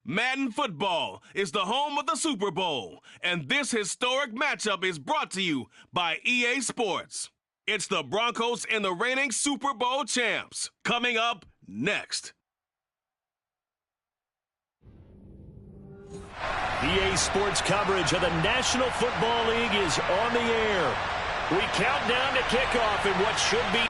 Madden football is the home of the Super Bowl, and this historic matchup is brought to you by EA Sports. It's the Broncos and the reigning Super Bowl champs. Coming up next. EA Sports coverage of the National Football League is on the air. We count down to kickoff in what should be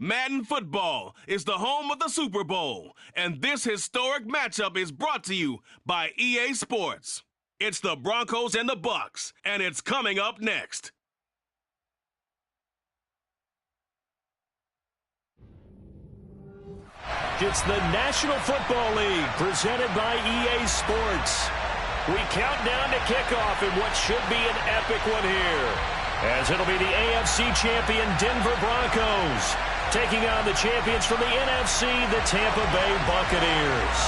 Madden football is the home of the Super Bowl, and this historic matchup is brought to you by EA Sports. It's the Broncos and the Bucs, and it's coming up next. It's the National Football League presented by EA Sports. We count down to kickoff in what should be an epic one here, as it'll be the AFC champion Denver Broncos taking on the champions from the NFC, the Tampa Bay Buccaneers.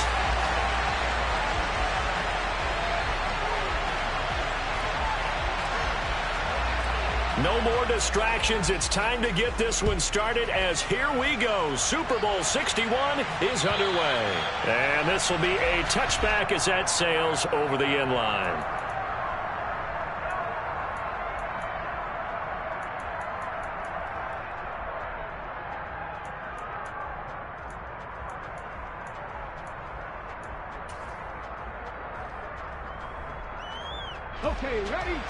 No more distractions. It's time to get this one started as here we go. Super Bowl 61 is underway. And this will be a touchback as that sails over the end line. Okay, ready?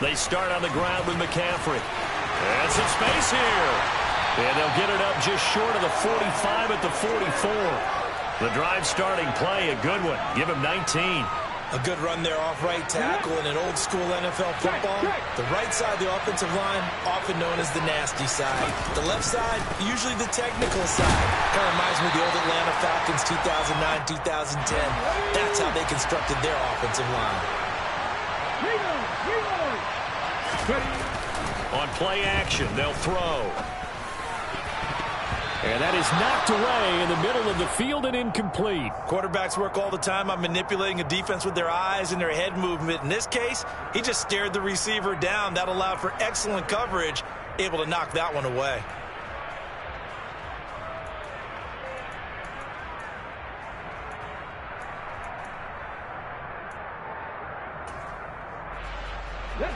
They start on the ground with McCaffrey. And some space here. And they'll get it up just short of the 45 at the 44. The drive starting play, a good one. Give him 19. A good run there off right tackle in an old-school NFL football. The right side of the offensive line, often known as the nasty side. The left side, usually the technical side. Kind of reminds me of the old Atlanta Falcons 2009-2010. That's how they constructed their offensive line. On play action, they'll throw. And that is knocked away in the middle of the field and incomplete. Quarterbacks work all the time on manipulating a defense with their eyes and their head movement. In this case, he just stared the receiver down. That allowed for excellent coverage, able to knock that one away.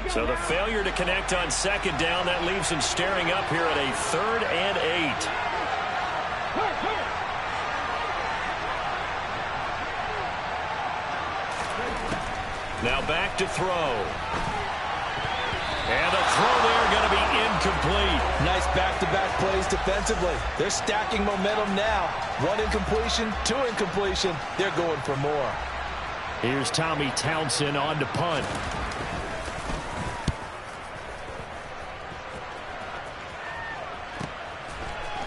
So the failure to connect on second down, that leaves him staring up here at a 3rd and 8. Now back to throw. And the throw there going to be incomplete. Nice back-to-back plays defensively. They're stacking momentum now. 1 incompletion, 2 incompletion. They're going for more. Here's Tommy Townsend on to punt.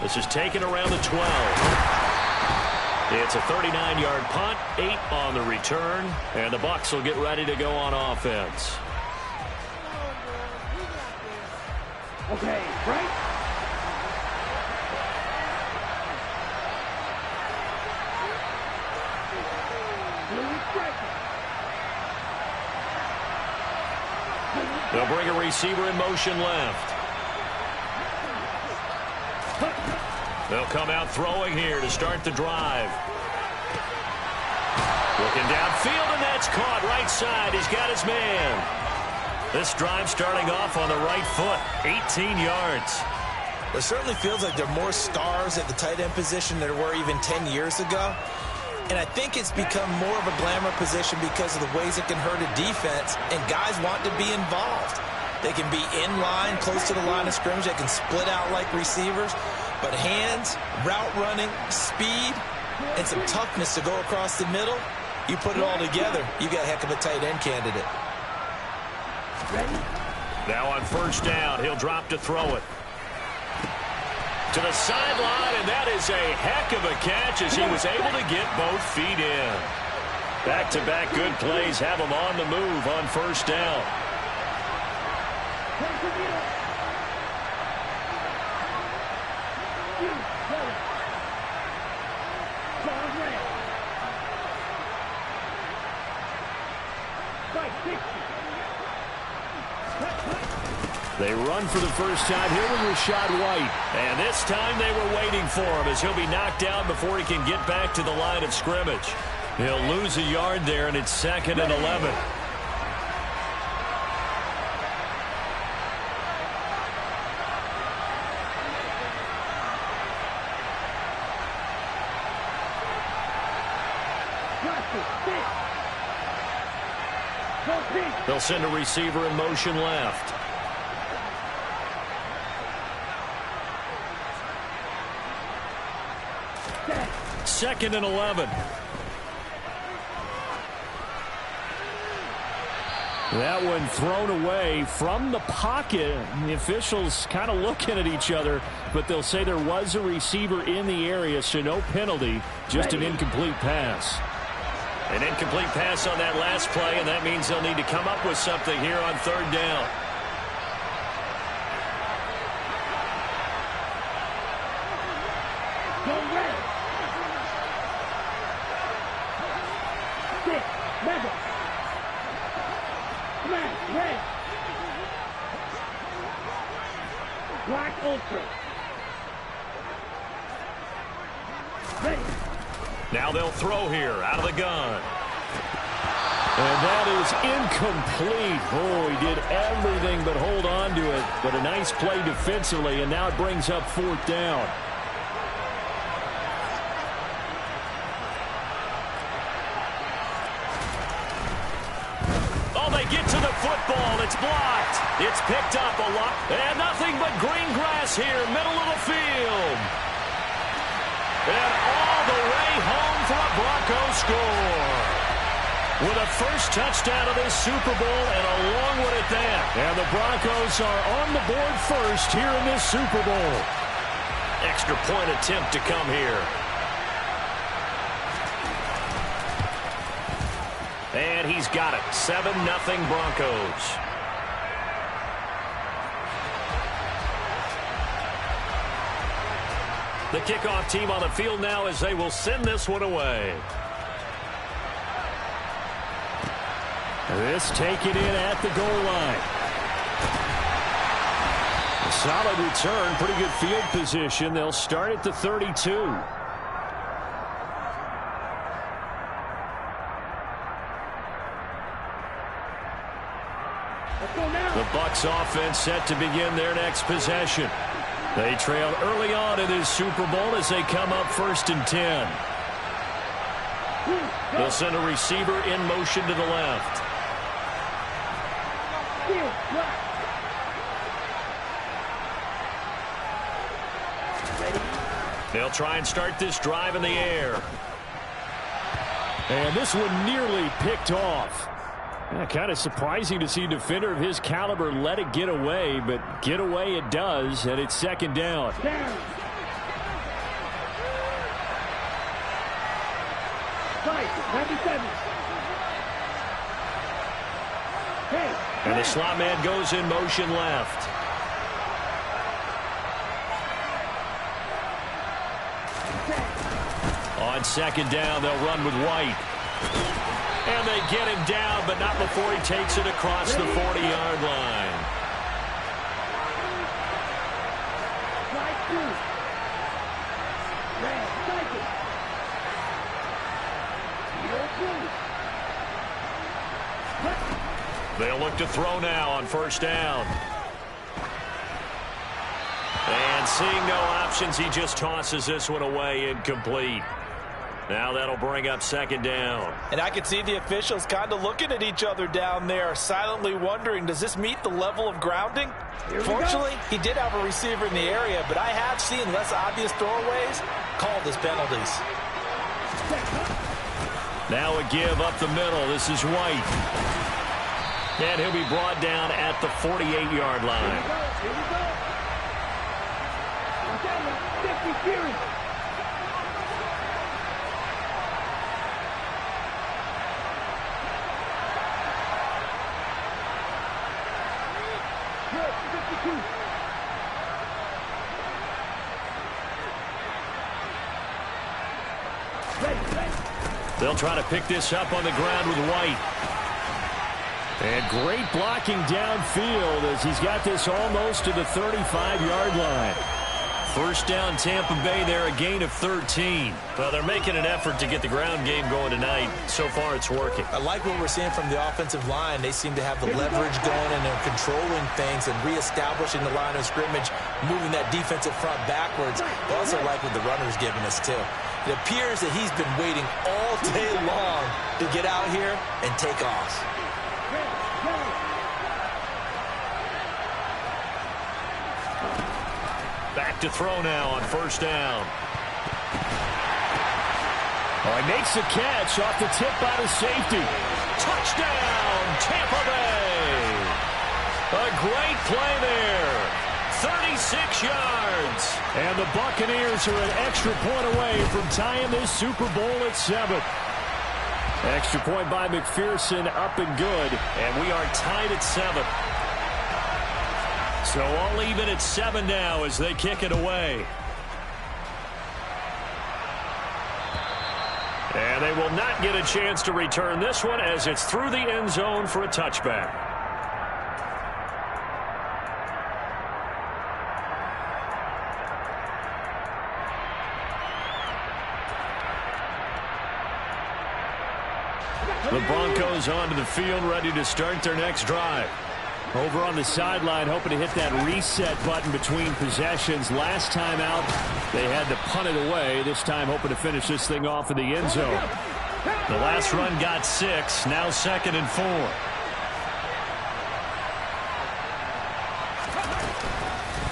This is taken around the 12. It's a 39-yard punt, 8 on the return, and the Bucs will get ready to go on offense. Okay, right? They'll bring a receiver in motion left. They'll come out throwing here to start the drive. Looking downfield, and that's caught right side. He's got his man. This drive starting off on the right foot, 18 yards. It certainly feels like there are more stars at the tight end position than there were even 10 years ago. And I think it's become more of a glamour position because of the ways it can hurt a defense, and guys want to be involved. They can be in line, close to the line of scrimmage. They can split out like receivers. But hands, route running, speed, and some toughness to go across the middle, you put it all together, you got a heck of a tight end candidate. Now on first down, he'll drop to throw it. To the sideline, and that is a heck of a catch as he was able to get both feet in. Back-to-back good plays have him on the move on first down. They run for the first time here with Rashad White. And this time they were waiting for him as he'll be knocked down before he can get back to the line of scrimmage. He'll lose a yard there, and it's 2nd and 11. They'll send a receiver in motion left. Second and 11. That one thrown away from the pocket. The officials kind of looking at each other, but they'll say there was a receiver in the area, so no penalty, just an incomplete pass. An incomplete pass on that last play, and that means they'll need to come up with something here on third down. Black Ultra. Ready. Now they'll throw here out of the gun. And that is incomplete. Oh, he did everything but hold on to it. But a nice play defensively, and now it brings up fourth down. Get to the football. It's blocked. It's picked up a lot. And nothing but green grass here, middle of the field. And all the way home for a Broncos score. With a first touchdown of this Super Bowl, and a long one at that. And the Broncos are on the board first here in this Super Bowl. Extra point attempt to come here. And he's got it. 7-0 Broncos. The kickoff team on the field now as they will send this one away. This taken in at the goal line. A solid return. Pretty good field position. They'll start at the 32. The Bucs offense set to begin their next possession. They trailed early on in this Super Bowl as they come up 1st and 10. They'll send a receiver in motion to the left. They'll try and start this drive in the air. And this one nearly picked off. Yeah, kind of surprising to see a defender of his caliber let it get away, but get away it does, and it's 2nd down. And the slot man goes in motion left. On 2nd down, they'll run with White. And they get him down, but not before he takes it across the 40-yard line. They'll look to throw now on first down. And seeing no options, he just tosses this one away, incomplete. Now that'll bring up second down. And I can see the officials kind of looking at each other down there, silently wondering, does this meet the level of grounding? Fortunately, he did have a receiver in the area, but I have seen less obvious throwaways called as penalties. Now a give up the middle. This is White. And he'll be brought down at the 48-yard line. Here we go. They'll try to pick this up on the ground with White. And great blocking downfield as he's got this almost to the 35-yard line. First down, Tampa Bay there, a gain of 13. Well, they're making an effort to get the ground game going tonight. So far, it's working. I like what we're seeing from the offensive line. They seem to have the leverage going, and they're controlling things and reestablishing the line of scrimmage, moving that defensive front backwards. I also like what the runner's giving us, too. It appears that he's been waiting all day long to get out here and take off. Back to throw now on first down. Oh, he makes the catch off the tip by the safety. Touchdown, Tampa Bay. A great play there. 36 yards. And the Buccaneers are an extra point away from tying this Super Bowl at 7. Extra point by McPherson, up and good. And we are tied at 7. So all even at 7 now as they kick it away. And they will not get a chance to return this one as it's through the end zone for a touchback. The Broncos onto the field, ready to start their next drive. Over on the sideline, hoping to hit that reset button between possessions. Last time out, they had to punt it away. This time, hoping to finish this thing off in the end zone. The last run got 6. Now 2nd and 4.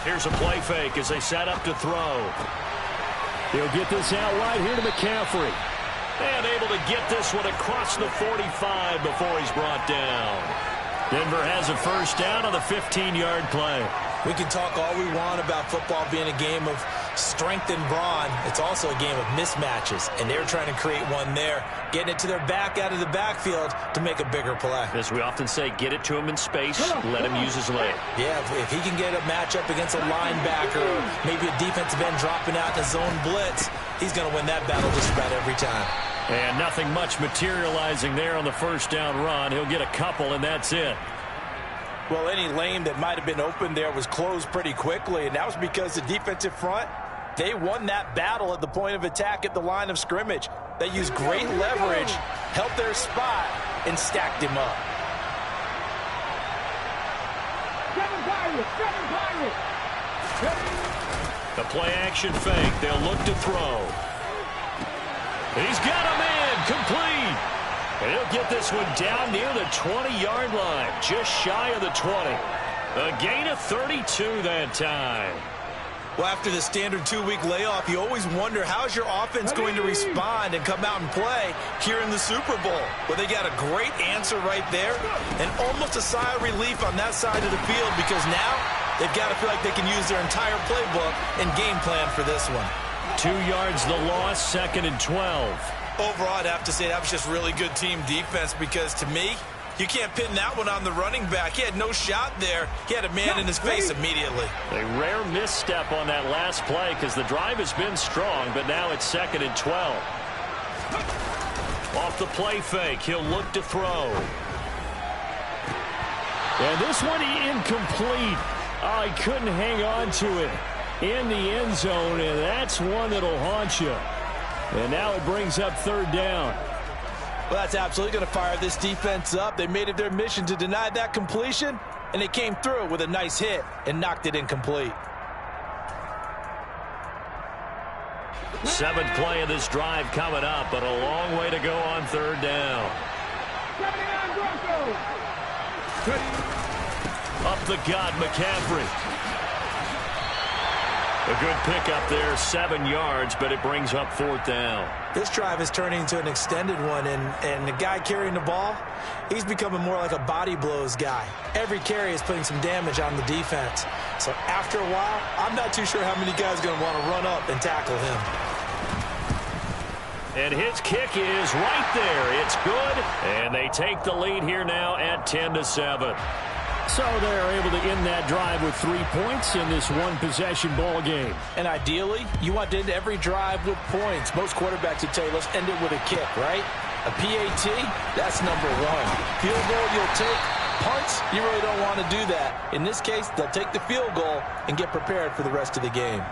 Here's a play fake as they set up to throw. He'll get this out right here to McCaffrey. And able to get this one across the 45 before he's brought down. Denver has a first down on the 15-yard play. We can talk all we want about football being a game of strength and brawn. It's also a game of mismatches, and they're trying to create one there, getting it to their back out of the backfield to make a bigger play. As we often say, get it to him in space, let him use his leg. Yeah, if he can get a matchup against a linebacker or maybe a defensive end dropping out in a zone blitz, he's going to win that battle just about every time. And nothing much materializing there on the first down run. He'll get a couple, and that's it. Well, any lane that might have been open there was closed pretty quickly, and that was because the defensive front, they won that battle at the point of attack at the line of scrimmage. They used great leverage, held their spot, and stacked him up. The play action fake. They'll look to throw. He's got him in, complete. And he'll get this one down near the 20-yard line, just shy of the 20. A gain of 32 that time. Well, after the standard 2-week layoff, you always wonder how's your offense going to respond and come out and play here in the Super Bowl. Well, they got a great answer right there and almost a sigh of relief on that side of the field because now they've got to feel like they can use their entire playbook and game plan for this one. 2 yards the loss, 2nd and 12. Overall, I'd have to say that was just really good team defense because to me, you can't pin that one on the running back. He had no shot there. He had a man in his face immediately. A rare misstep on that last play because the drive has been strong, but now it's 2nd and 12. Off the play fake, he'll look to throw. And this one incomplete. Oh, he couldn't hang on to it in the end zone, and that's one that'll haunt you. And now it brings up third down. Well, that's absolutely going to fire this defense up. They made it their mission to deny that completion, and they came through with a nice hit and knocked it incomplete. Seventh play of this drive coming up, but a long way to go on third down. Up the gut, McCaffrey. A good pickup there, 7 yards, but it brings up fourth down. This drive is turning into an extended one, and the guy carrying the ball, he's becoming more like a body blows guy. Every carry is putting some damage on the defense. So after a while, I'm not too sure how many guys are going to want to run up and tackle him. And his kick is right there. It's good, and they take the lead here now at 10-7. So they're able to end that drive with 3 points in this one-possession ball game. And ideally, you want to end every drive with points. Most quarterbacks would tell you, let's end it with a kick, right? A PAT, that's number one. Field goal, you'll take. Punts, you really don't want to do that. In this case, they'll take the field goal and get prepared for the rest of the game.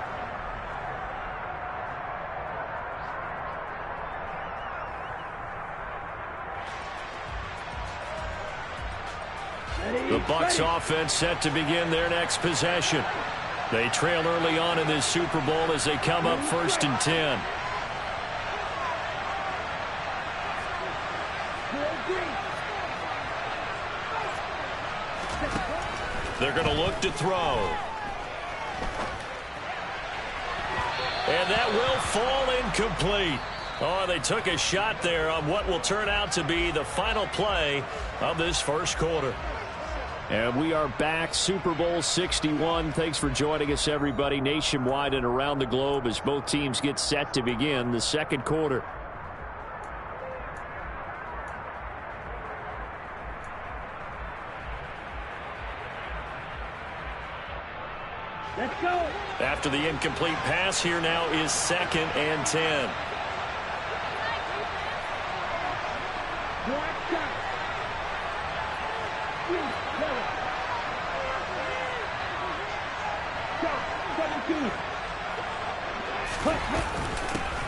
The Bucs offense set to begin their next possession. They trail early on in this Super Bowl as they come up 1st and 10. They're going to look to throw. And that will fall incomplete. Oh, they took a shot there on what will turn out to be the final play of this first quarter. And we are back, Super Bowl 61. Thanks for joining us, everybody, nationwide and around the globe as both teams get set to begin the second quarter. Let's go. After the incomplete pass, here now is 2nd and 10.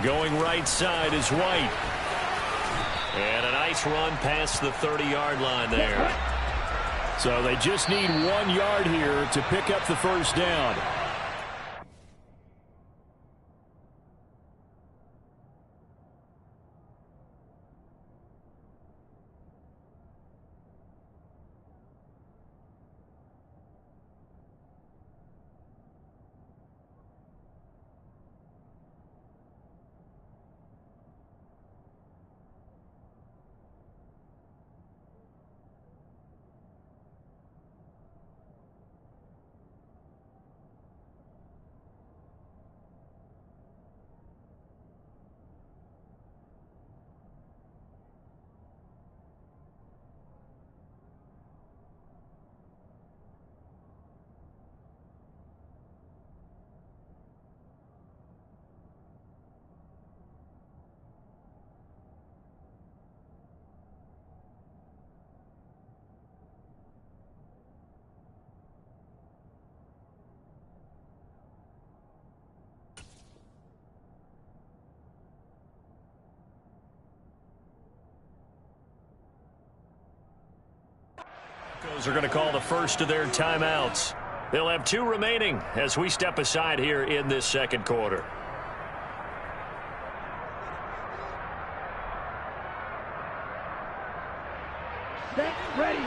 Going right side is White. And a nice run past the 30-yard line there. So they just need 1 yard here to pick up the first down. Are going to call the first of their timeouts. They'll have 2 remaining as we step aside here in this second quarter. Set, ready.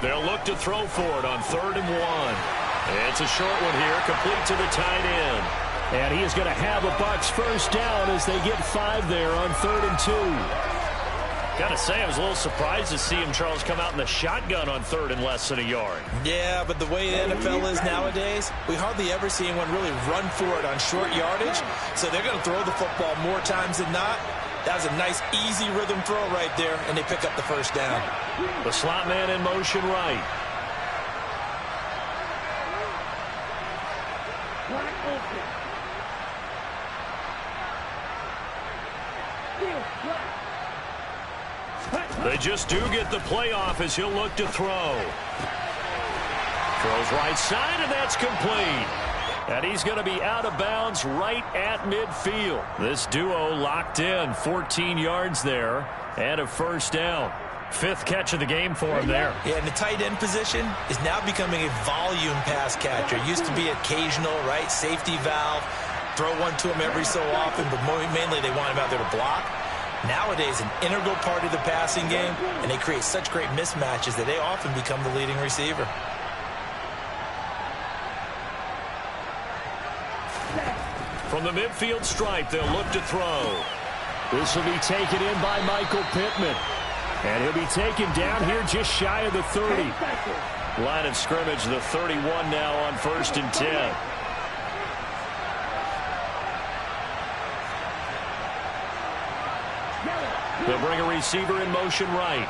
They'll look to throw for it on 3rd and 1. It's a short one here, complete to the tight end. And he is going to have a Bucs first down as they get 5 there on 3rd and 2. Got to say, I was a little surprised to see him, Charles, come out in the shotgun on 3rd and less than a yard. Yeah, but the way the NFL is nowadays, we hardly ever see anyone really run for it on short yardage. So they're going to throw the football more times than not. That was a nice, easy rhythm throw right there, and they pick up the first down. The slot man in motion right. They just do get the playoff as he'll look to throw. Throws right side, and that's complete. And he's going to be out of bounds right at midfield. This duo locked in, 14 yards there, and a first down. 5th catch of the game for him there. Yeah, and the tight end position is now becoming a volume pass catcher. It used to be occasional, right? Safety valve. Throw one to him every so often, but mainly they want him out there to block. Nowadays, an integral part of the passing game, and they create such great mismatches that they often become the leading receiver. From the midfield stripe, they'll look to throw. This will be taken in by Michael Pittman. And he'll be taken down here just shy of the 30. Line of scrimmage, the 31 now on 1st and 10. They'll bring a receiver in motion right.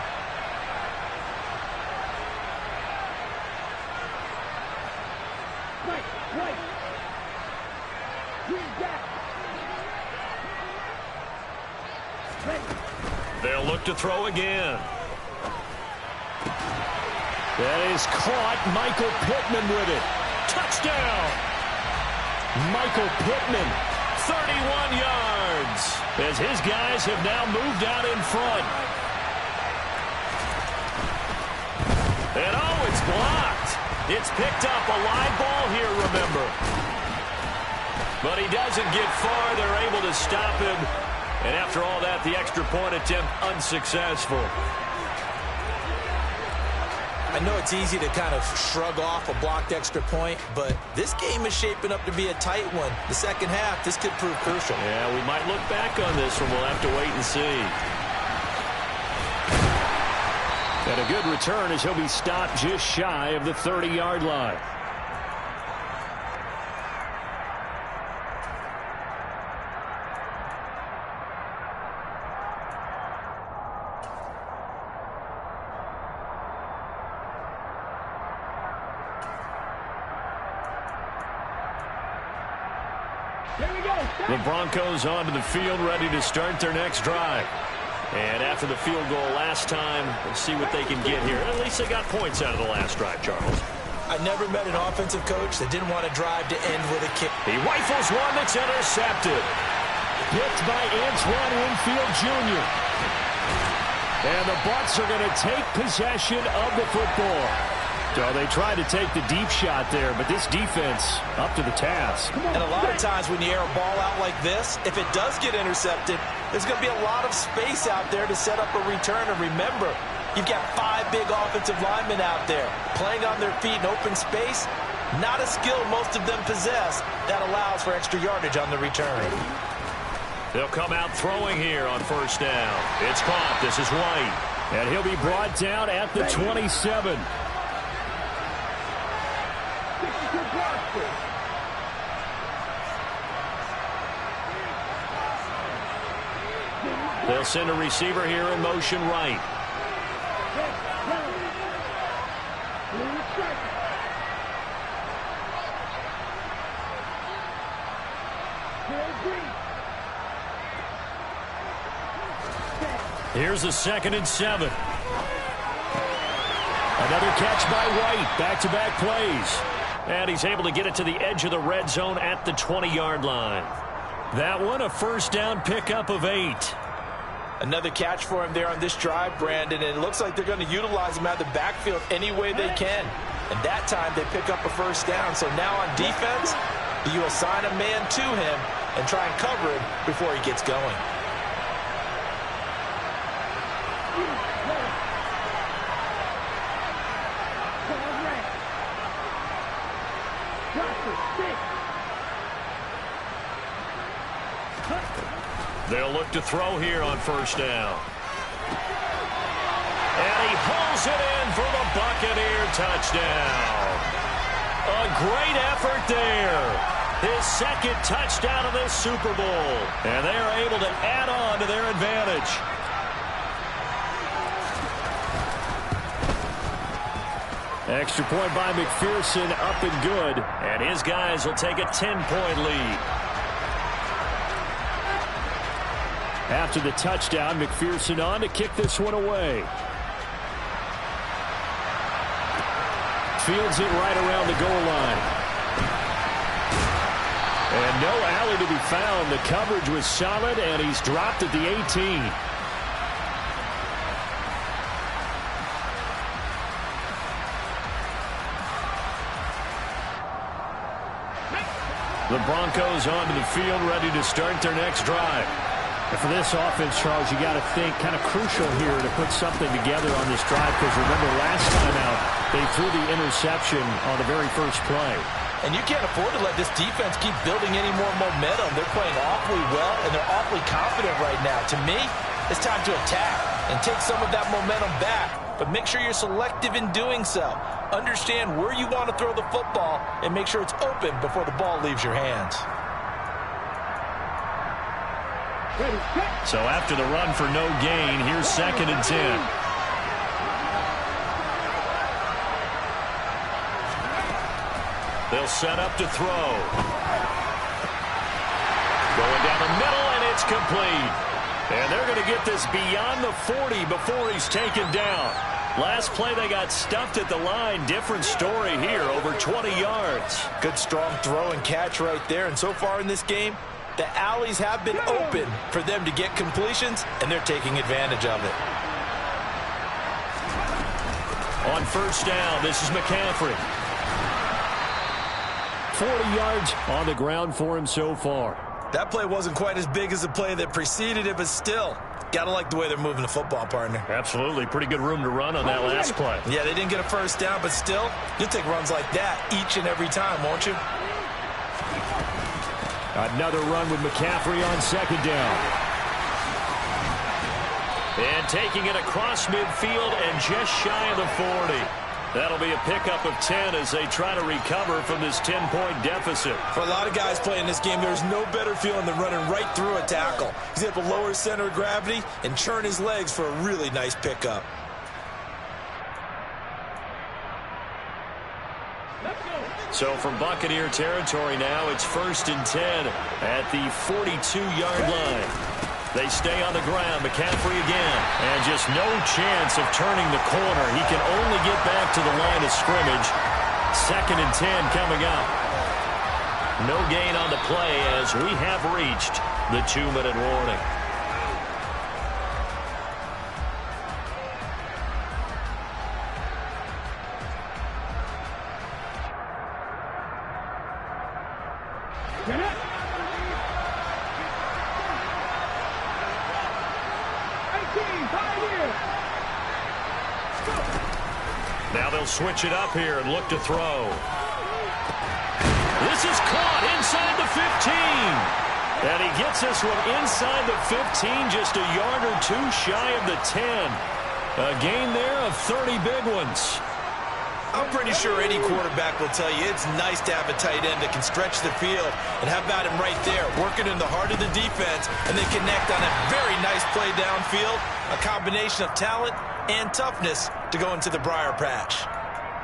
They'll look to throw again. That is caught. Michael Pittman with it. Touchdown! Michael Pittman, 31 yards, as his guys have now moved out in front. And oh, it's blocked. It's picked up. A live ball here, remember. But he doesn't get far. They're able to stop him. And after all that, the extra point attempt unsuccessful. I know it's easy to kind of shrug off a blocked extra point, but this game is shaping up to be a tight one. The second half, this could prove crucial. Yeah, we might look back on this one. We'll have to wait and see. And a good return as he'll be stopped just shy of the 30-yard line. The Broncos onto the field, ready to start their next drive. And after the field goal last time, let's see what they can get here. At least they got points out of the last drive, Charles. I never met an offensive coach that didn't want to drive to end with a kick. He rifles one that's intercepted. Picked by Antoine Winfield Jr. And the Bucs are going to take possession of the football. So they tried to take the deep shot there, but this defense up to the task. And a lot of times when you air a ball out like this, if it does get intercepted, there's going to be a lot of space out there to set up a return. And remember, you've got 5 big offensive linemen out there playing on their feet in open space. Not a skill most of them possess that allows for extra yardage on the return. They'll come out throwing here on first down. It's caught. This is White. And he'll be brought down at the 27. They'll send a receiver here in motion right. Here's a 2nd and 7. Another catch by White. Back-to-back plays. And he's able to get it to the edge of the red zone at the 20-yard line. That one, a first down pickup of 8. Another catch for him there on this drive, Brandon, and it looks like they're going to utilize him out of the backfield any way they can. And that time they pick up a first down. So now on defense, you assign a man to him and try and cover him before he gets going. They'll look to throw here on first down. And he pulls it in for the Buccaneer touchdown. A great effort there. His second touchdown of this Super Bowl. And they are able to add on to their advantage. Extra point by McPherson, up and good. And his guys will take a 10-point lead. After the touchdown, McPherson on to kick this one away. Fields it right around the goal line. And no alley to be found. The coverage was solid, and he's dropped at the 18. The Broncos onto the field, ready to start their next drive. And for this offense, Charles, you got to think kind of crucial here to put something together on this drive, because remember last time out, they threw the interception on the very first play. And you can't afford to let this defense keep building any more momentum. They're playing awfully well, and they're awfully confident right now. To me, it's time to attack and take some of that momentum back. But make sure you're selective in doing so. Understand where you want to throw the football and make sure it's open before the ball leaves your hands. So after the run for no gain, here's 2nd and 10. They'll set up to throw. Going down the middle, and it's complete. And they're going to get this beyond the 40 before he's taken down. Last play, they got stuffed at the line. Different story here, over 20 yards. Good, strong throw and catch right there. And so far in this game, the alleys have been open for them to get completions, and they're taking advantage of it. On first down, this is McCaffrey. 40 yards on the ground for him so far. That play wasn't quite as big as the play that preceded it, but still, gotta like the way they're moving the football, partner. Absolutely. Pretty good room to run on that last play. Yeah, they didn't get a first down, but still, you'll take runs like that each and every time, won't you? Another run with McCaffrey on 2nd down. And taking it across midfield and just shy of the 40. That'll be a pickup of 10 as they try to recover from this 10-point deficit. For a lot of guys playing this game, there's no better feeling than running right through a tackle. He's able to lower his center of gravity and churn his legs for a really nice pickup. So from Buccaneer territory now, it's 1st and 10 at the 42-yard line. They stay on the ground. McCaffrey again. And just no chance of turning the corner. He can only get back to the line of scrimmage. 2nd and 10 coming up. No gain on the play as we have reached the 2-minute warning. Now they'll switch it up here and look to throw. This is caught inside the 15. And he gets this one inside the 15, just a yard or two shy of the 10. A gain there of 30 big ones. I'm pretty sure any quarterback will tell you it's nice to have a tight end that can stretch the field. And how about him right there, working in the heart of the defense, and they connect on a very nice play downfield. A combination of talent and toughness to go into the briar patch.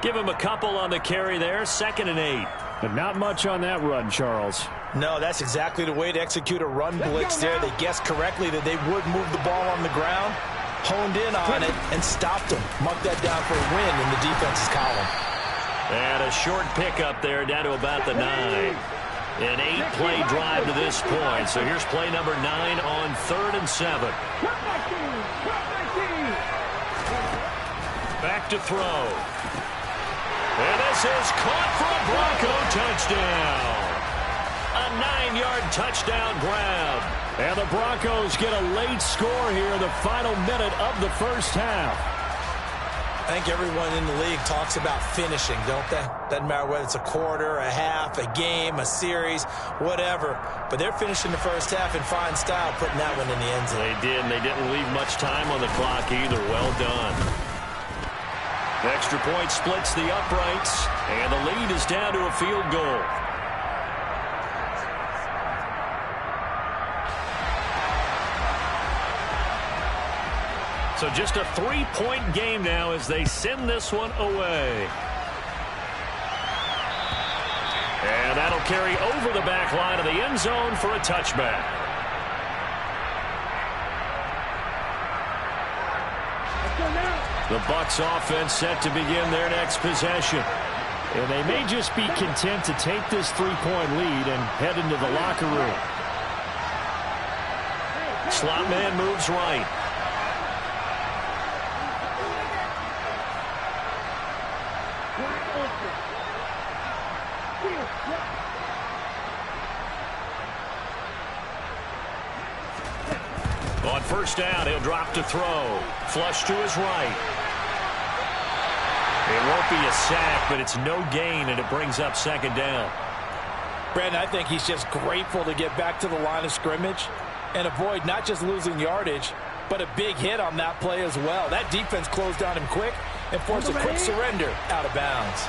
Give him a couple on the carry there, 2nd and 8. But not much on that run, Charles. No, that's exactly the way to execute a run blitz there. They guessed correctly that they would move the ball on the ground, honed in on it, and stopped them. Marked that down for a win in the defense's column. And a short pickup there down to about the 9. An 8-play drive to this point. So here's play number 9 on 3rd and 7. Back to throw. And this is caught for a Bronco touchdown. A 9-yard touchdown grab. And the Broncos get a late score here in the final minute of the first half. I think everyone in the league talks about finishing, don't they? Doesn't matter whether it's a quarter, a half, a game, a series, whatever. But they're finishing the first half in fine style, putting that one in the end zone. They did, and they didn't leave much time on the clock either. Well done. The extra point splits the uprights, and the lead is down to a field goal. So just a 3-point game now as they send this one away. And that'll carry over the back line of the end zone for a touchback. The Bucs offense set to begin their next possession. And they may just be content to take this 3-point lead and head into the locker room. Slot man moves right. On first down, he'll drop to throw. Flush to his right. It won't be a sack, but it's no gain, and it brings up second down. Brandon, I think he's just grateful to get back to the line of scrimmage and avoid not just losing yardage, but a big hit on that play as well. That defense closed on him quick and forced a quick surrender out of bounds.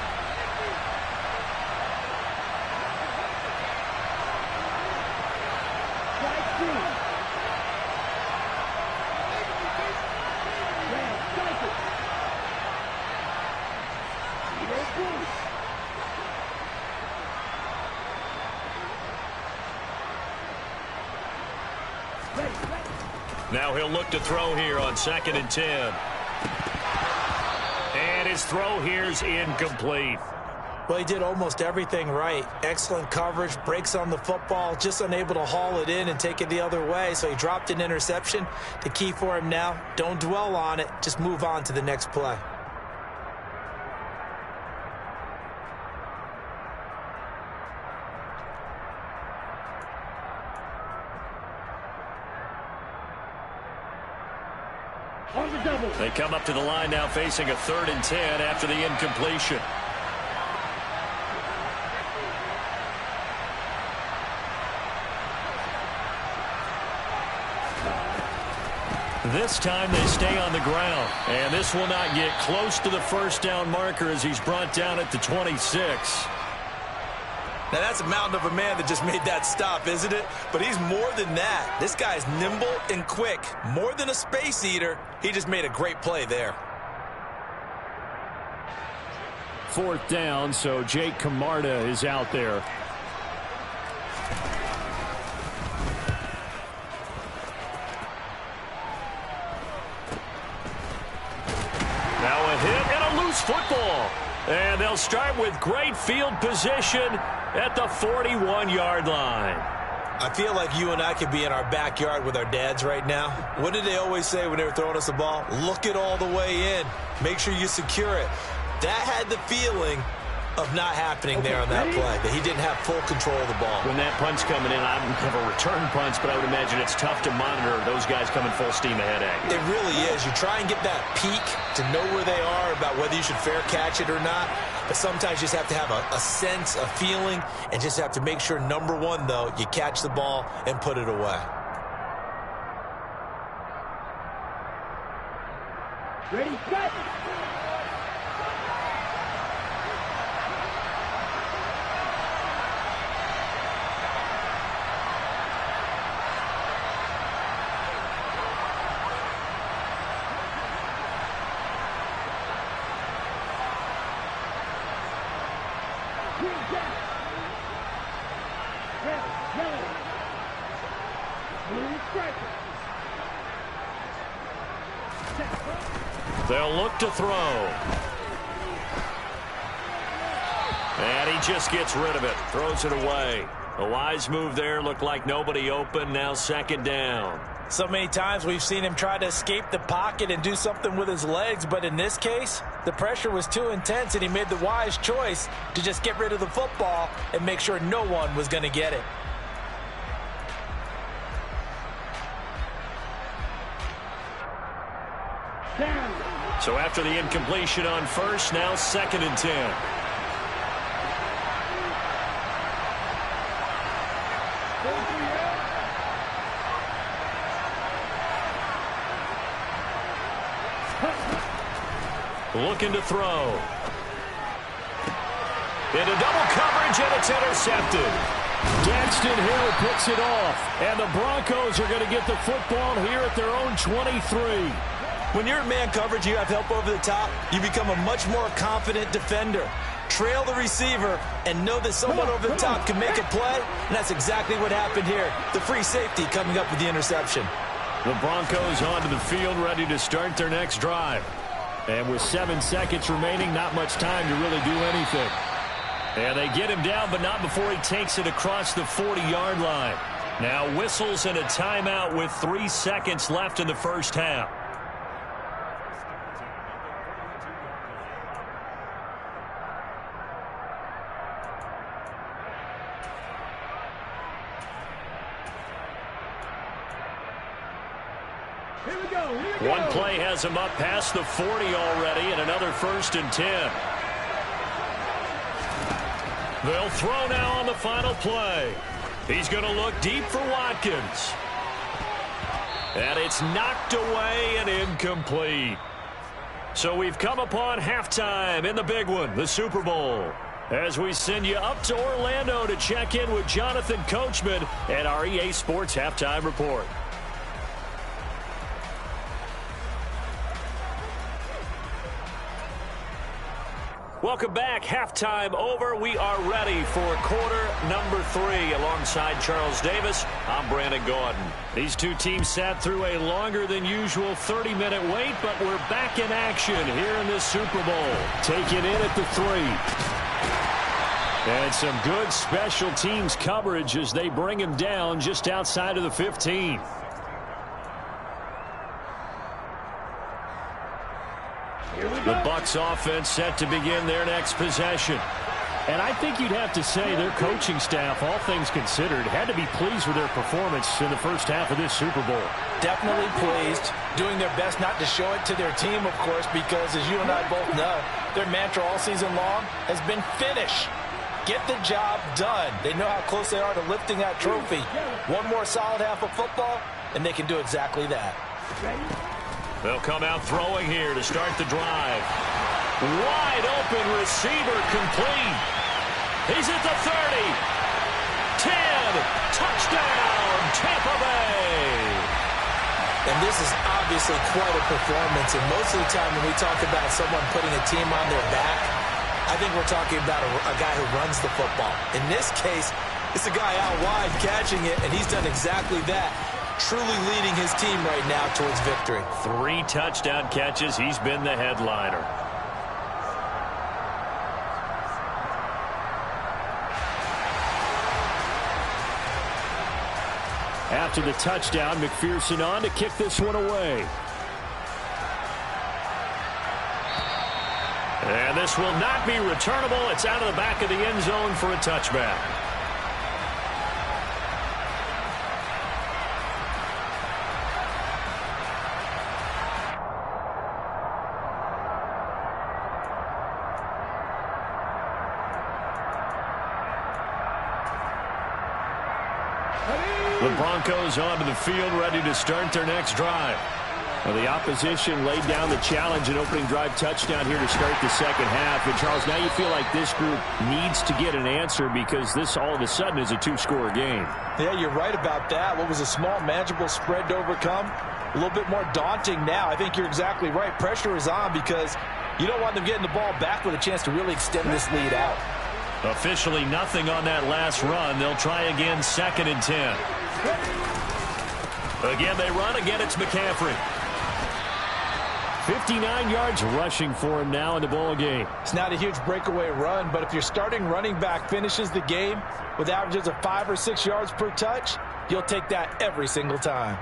Now he'll look to throw here on 2nd and 10. And his throw here's incomplete. Well, he did almost everything right. Excellent coverage, breaks on the football, just unable to haul it in and take it the other way. So he dropped an interception. The key for him now, don't dwell on it. Just move on to the next play. They come up to the line now facing a 3rd and 10 after the incompletion. This time they stay on the ground, and this will not get close to the first down marker as he's brought down at the 26. Now, that's a mountain of a man that just made that stop, isn't it? But he's more than that. This guy's nimble and quick. More than a space eater. He just made a great play there. 4th down, so Jake Camarda is out there. Now a hit and a loose football. And they'll start with great field position at the 41-yard line. I feel like you and I could be in our backyard with our dads right now. What did they always say when they were throwing us the ball? Look it all the way in. Make sure you secure it. That had the feeling of not happening there on that play, that he didn't have full control of the ball. When that punch coming in, I don't have a return punch, but I would imagine it's tough to monitor those guys coming full steam ahead at you. It really is. You try and get that peek to know where they are about whether you should fair catch it or not, but sometimes you just have to have a sense, a feeling, and just have to make sure, number one, though, you catch the ball and put it away. Ready, set. They'll look to throw. And he just gets rid of it. Throws it away. A wise move there. Looked like nobody open. Now 2nd down. So many times we've seen him try to escape the pocket and do something with his legs, but in this case, the pressure was too intense and he made the wise choice to just get rid of the football and make sure no one was going to get it. Down. So after the incompletion on first, now 2nd and 10. Looking to throw. Into double coverage, and it's intercepted. Daxton Hill picks it off, and the Broncos are going to get the football here at their own 23. When you're in man coverage, you have help over the top, you become a much more confident defender. Trail the receiver and know that someone over the top can make a play, and that's exactly what happened here. The free safety coming up with the interception. The Broncos onto the field, ready to start their next drive. And with 7 seconds remaining, not much time to really do anything. And they get him down, but not before he takes it across the 40-yard line. Now whistles and a timeout with 3 seconds left in the first half. One play has him up past the 40 already, and another 1st and 10. They'll throw now on the final play. He's going to look deep for Watkins. And it's knocked away and incomplete. So we've come upon halftime in the big one, the Super Bowl. As we send you up to Orlando to check in with Jonathan Coachman at our EA Sports Halftime Report. Welcome back. Halftime over. We are ready for quarter number 3. Alongside Charles Davis, I'm Brandon Gordon. These two teams sat through a longer than usual 30-minute wait, but we're back in action here in this Super Bowl. Taken in at the 3. And some good special teams coverage as they bring him down just outside of the 15. The Bucs offense set to begin their next possession. And I think you'd have to say their coaching staff, all things considered, had to be pleased with their performance in the first half of this Super Bowl. Definitely pleased, doing their best not to show it to their team, of course, because as you and I both know, their mantra all season long has been finish. Get the job done. They know how close they are to lifting that trophy. One more solid half of football, and they can do exactly that. They'll come out throwing here to start the drive. Wide open receiver complete. He's at the 30. 10. Touchdown, Tampa Bay. And this is obviously quite a performance. And most of the time when we talk about someone putting a team on their back, I think we're talking about a guy who runs the football. In this case, it's a guy out wide catching it, and he's done exactly that. Truly leading his team right now towards victory. 3 touchdown catches. He's been the headliner. After the touchdown, McPherson on to kick this one away. And this will not be returnable. It's out of the back of the end zone for a touchback. The Broncos onto the field, ready to start their next drive. Well, the opposition laid down the challenge and opening drive touchdown here to start the second half. And, Charles, now you feel like this group needs to get an answer because this all of a sudden is a 2-score game. Yeah, you're right about that. What was a small, manageable spread to overcome, a little bit more daunting now. I think you're exactly right. Pressure is on because you don't want them getting the ball back with a chance to really extend this lead out. Officially nothing on that last run. They'll try again, 2nd and 10. Again, they run. Again, it's McCaffrey. 59 yards rushing for him now in the ball game. It's not a huge breakaway run, but if your starting running back finishes the game with averages of 5 or 6 yards per touch, you'll take that every single time.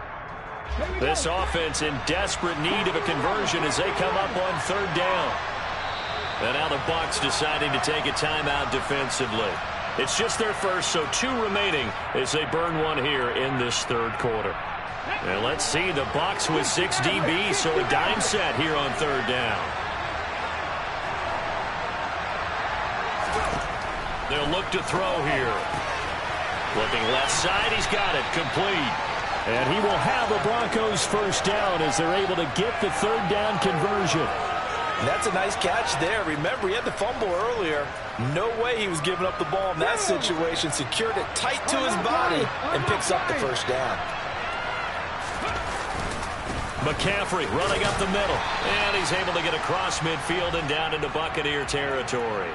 This offense in desperate need of a conversion as they come up on 3rd down. And now the Bucs deciding to take a timeout defensively. It's just their first, so 2 remaining as they burn one here in this 3rd quarter. And let's see, the Bucs with 6 DBs, so a dime set here on third down. They'll look to throw here. Looking left side, he's got it, complete. And he will have a Broncos first down as they're able to get the third down conversion. That's a nice catch there. Remember, he had the fumble earlier. No way he was giving up the ball in that situation. Secured it tight to his body and picks up the first down. McCaffrey running up the middle. And he's able to get across midfield and down into Buccaneer territory.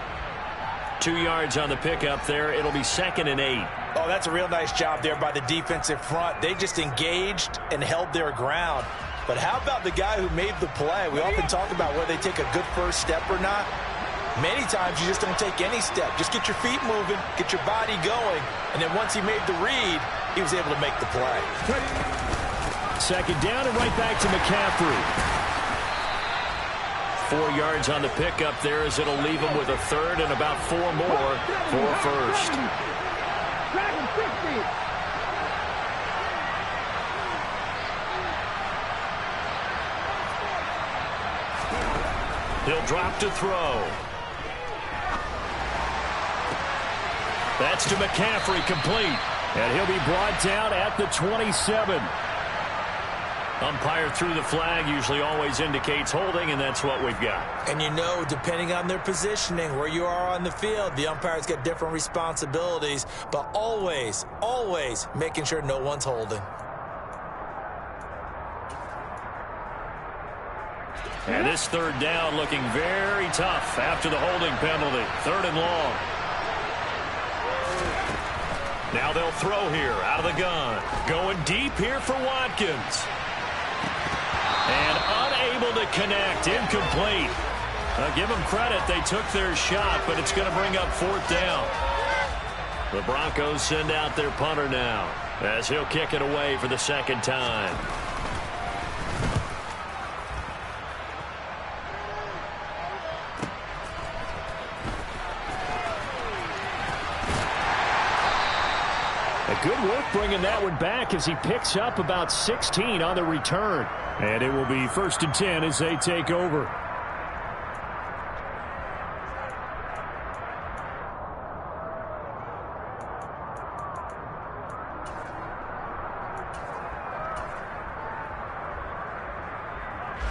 2 yards on the pickup there. It'll be 2nd and 8. Oh, that's a real nice job there by the defensive front. They just engaged and held their ground. But how about the guy who made the play? We often talk about whether they take a good first step or not. Many times you just don't take any step. Just get your feet moving, get your body going, and then once he made the read, he was able to make the play. 2nd down and right back to McCaffrey. 4 yards on the pickup there as it'll leave him with a third and about 4 more for a first. He'll drop to throw. That's to McCaffrey, complete. And he'll be brought down at the 27. Umpire threw the flag, usually always indicates holding, and that's what we've got. And you know, depending on their positioning, where you are on the field, the umpire's got different responsibilities, but always, always making sure no one's holding. And this third down looking very tough after the holding penalty. 3rd and long. Now they'll throw here out of the gun. Going deep here for Watkins. And unable to connect. Incomplete. Give them credit. They took their shot, but it's going to bring up 4th down. The Broncos send out their punter now as he'll kick it away for the 2nd time. Good work bringing that one back as he picks up about 16 on the return. And it will be 1st and 10 as they take over.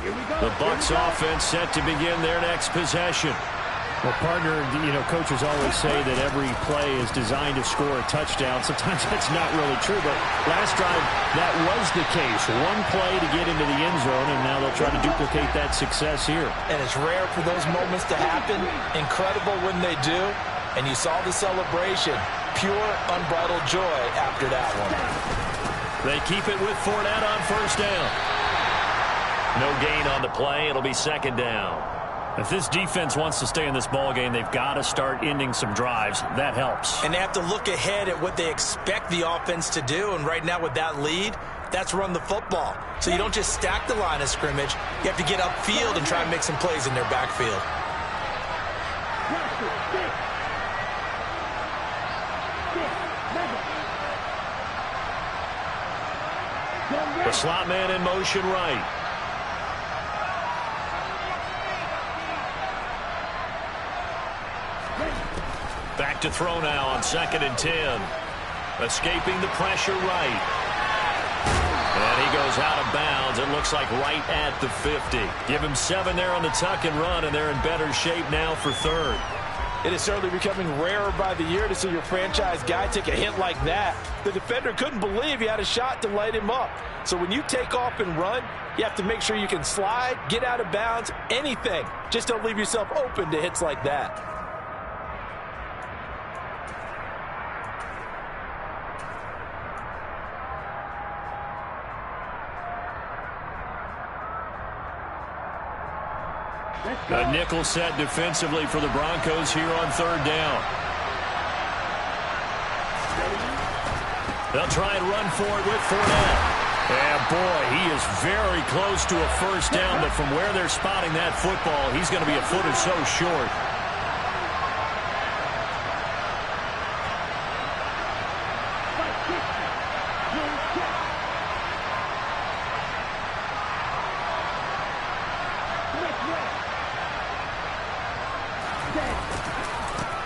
The Bucs offense set to begin their next possession. Well, partner, coaches always say that every play is designed to score a touchdown. Sometimes that's not really true, but last drive, that was the case. One play to get into the end zone, and now they'll try to duplicate that success here. And it's rare for those moments to happen. Incredible when they do. And you saw the celebration. Pure, unbridled joy after that one. They keep it with Fournette on 1st down. No gain on the play. It'll be 2nd down. If this defense wants to stay in this ballgame, they've got to start ending some drives. That helps. And they have to look ahead at what they expect the offense to do. And right now with that lead, that's run the football. So you don't just stack the line of scrimmage. You have to get upfield and try and make some plays in their backfield. The slot man in motion right. Back to throw now on 2nd and 10. Escaping the pressure right. And he goes out of bounds. It looks like right at the 50. Give him 7 there on the tuck and run, and they're in better shape now for 3rd. It is certainly becoming rarer by the year to see your franchise guy take a hit like that. The defender couldn't believe he had a shot to light him up. So when you take off and run, you have to make sure you can slide, get out of bounds, anything. Just don't leave yourself open to hits like that. A nickel set defensively for the Broncos here on 3rd down. They'll try and run for it with Fournette. And boy, he is very close to a first down, but from where they're spotting that football, he's going to be a foot or so short.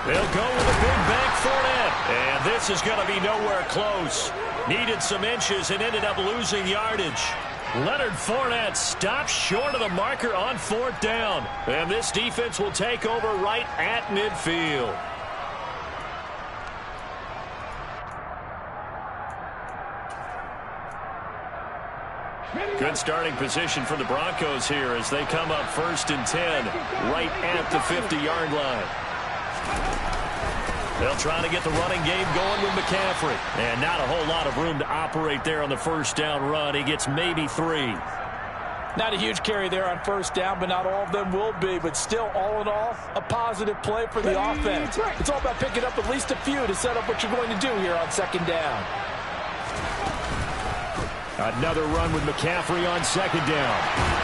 They'll go with a big bank Fournette. And this is going to be nowhere close. Needed some inches and ended up losing yardage. Leonard Fournette stops short of the marker on 4th down. And this defense will take over right at midfield. Good starting position for the Broncos here as they come up 1st and 10 right at the 50-yard line. They'll try to get the running game going with McCaffrey. And not a whole lot of room to operate there on the 1st down run. He gets maybe 3. Not a huge carry there on 1st down, but not all of them will be. But still, all in all, a positive play for the offense. It's all about picking up at least a few to set up what you're going to do here on 2nd down. Another run with McCaffrey on 2nd down.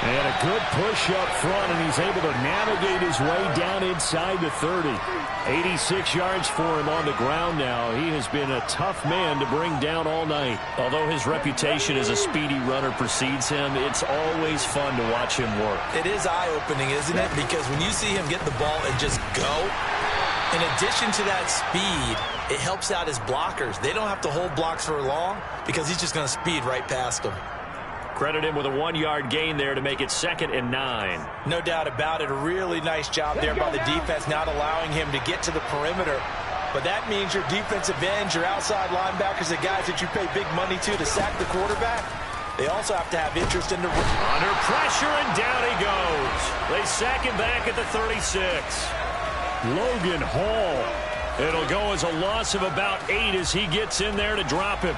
And a good push up front, and he's able to navigate his way down inside the 30. 86 yards for him on the ground now. He has been a tough man to bring down all night. Although his reputation as a speedy runner precedes him, it's always fun to watch him work. It is eye-opening, isn't it? Because when you see him get the ball and just go, in addition to that speed, it helps out his blockers. They don't have to hold blocks for long because he's just going to speed right past them. Credit him with a 1-yard gain there to make it 2nd and 9. No doubt about it. A really nice job there by the defense, not allowing him to get to the perimeter. But that means your defensive ends, your outside linebackers, the guys that you pay big money to sack the quarterback, they also have to have interest in the run. Under pressure, and down he goes. They sack him back at the 36. Logan Hall. It'll go as a loss of about 8 as he gets in there to drop him.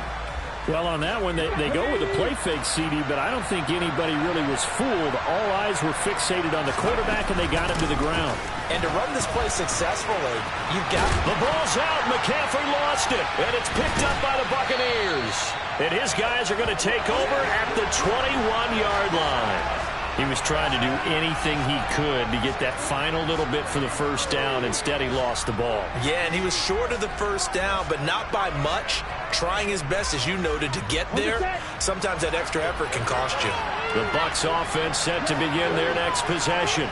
Well, on that one, they go with a play fake, CD, but I don't think anybody really was fooled. All eyes were fixated on the quarterback, and they got him to the ground. And to run this play successfully, you've got... The ball's out. McCaffrey lost it, and it's picked up by the Buccaneers. And his guys are going to take over at the 21-yard line. He was trying to do anything he could to get that final little bit for the 1st down. Instead, he lost the ball. Yeah, and he was short of the 1st down, but not by much. Trying his best, as you noted, to get there. Sometimes that extra effort can cost you. The Bucs offense set to begin their next possession.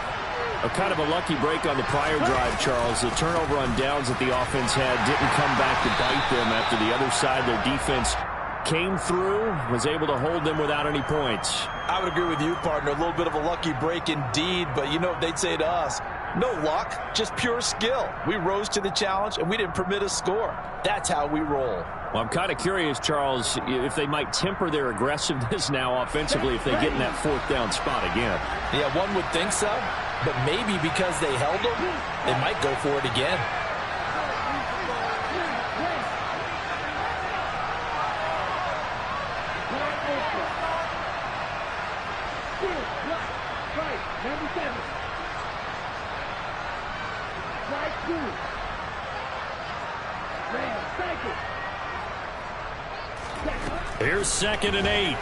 A kind of a lucky break on the prior drive, Charles. The turnover on downs that the offense had didn't come back to bite them after the other side. Their defense came through, was able to hold them without any points. I would agree with you, partner. A little bit of a lucky break indeed, but you know what they'd say to us? No luck, just pure skill. We rose to the challenge, and we didn't permit a score. That's how we roll. Well, I'm kind of curious, Charles, if they might temper their aggressiveness now offensively if they get in that 4th down spot again. Yeah, one would think so, but maybe because they held them, they might go for it again. Here's 2nd and 8.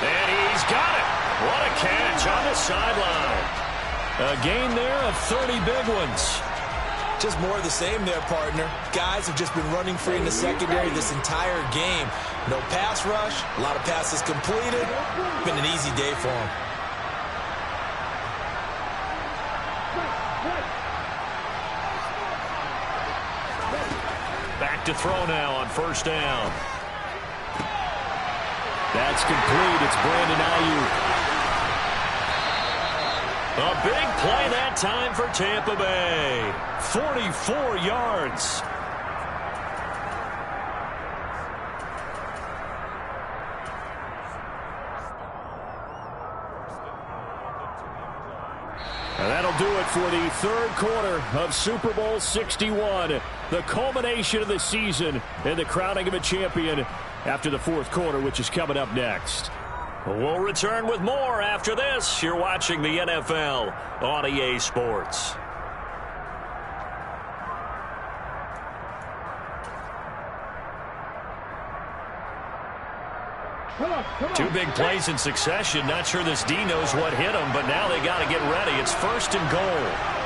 And he's got it. What a catch on the sideline. A gain there of 30 big ones. Just more of the same there, partner. Guys have just been running free in the secondary this entire game. No pass rush, a lot of passes completed. Been an easy day for them. Back to throw now on 1st down. That's complete. It's Brandon Ayuk. A big play that time for Tampa Bay. 44 yards. And that'll do it for the 3rd quarter of Super Bowl 61. The culmination of the season and the crowning of a champion after the 4th quarter, which is coming up next. We'll return with more after this. You're watching the NFL on EA Sports. Two big plays in succession. Not sure this D knows what hit him, but now they got to get ready. It's 1st and goal.